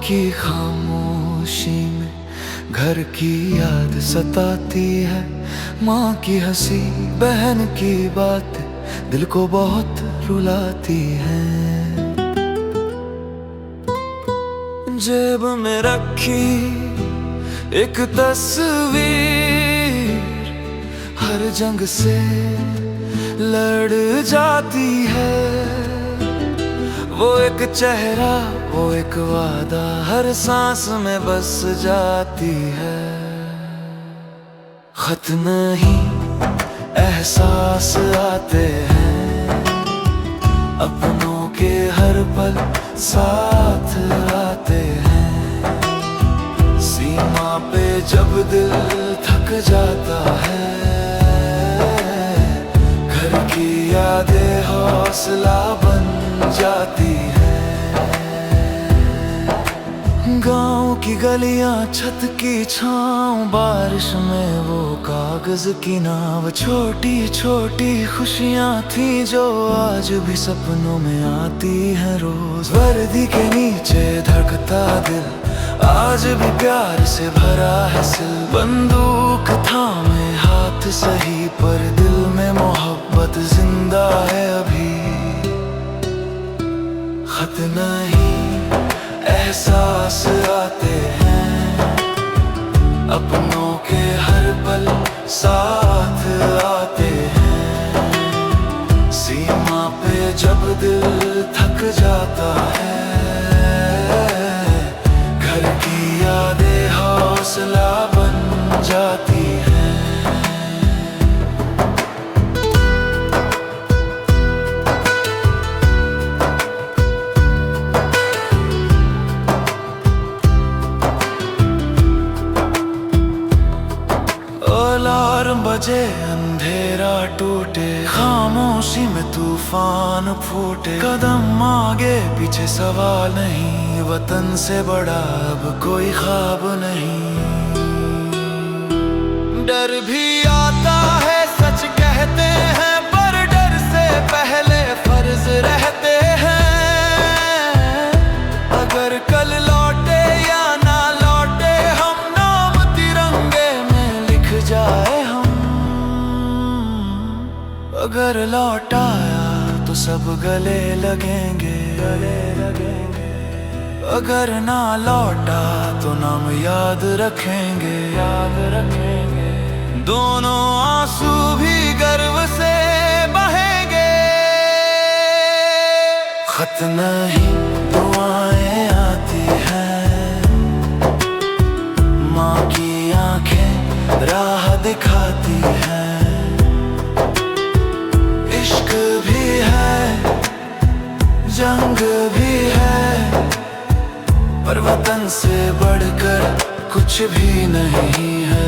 की खामोशी में घर की याद सताती है। माँ की हंसी, बहन की बात दिल को बहुत रुलाती है। जेब में रखी एक तस्वीर हर जंग से लड़ जाती है। वो एक चेहरा, वो एक वादा हर सांस में बस जाती है। खत नहीं एहसास आते हैं, अपनों के हर पल साथ आते हैं। सीमा पे जब दिल थक जाता है, घर की यादें हौसला बन जाती है। गांव की गलियां, छत की छांव, बारिश में वो कागज की नाव। छोटी छोटी खुशियां थी जो आज भी सपनों में आती है रोज। वर्दी के नीचे धड़कता दिल आज भी प्यार से भरा है सिल। बंदूक थामे हाथ सही पर दिल में मोहब्बत जिंदा है अभी। खत नहीं एहसास आते हैं, अपनों के हर पल साथ आते हैं। सीमा पे जब दिल थक जाता है, घर की यादें हौसला बन जाती हैं। अलार्म बजे, अंधेरा टूटे, खामोशी में तूफान फूटे। कदम आगे पीछे सवाल नहीं, वतन से बड़ा अब कोई ख्वाब नहीं। डर भी आता है सच कहते हैं, पर डर से पहले फर्ज रहते हैं। अगर कल लौटे या ना लौटे, हम नाम तिरंगे में लिख जाए हम। अगर लौट आया तो सब गले लगेंगे, गले लगेंगे। अगर ना लौटा तो नाम याद रखेंगे, याद रखेंगे। दोनों आंसू भी गर्व से बहेंगे। खत नहीं दुआएं आती हैं, माँ की आंखें राह दिखाती हैं। इश्क भी है, जंग भी है, पर वतन से बढ़कर कुछ भी नहीं है।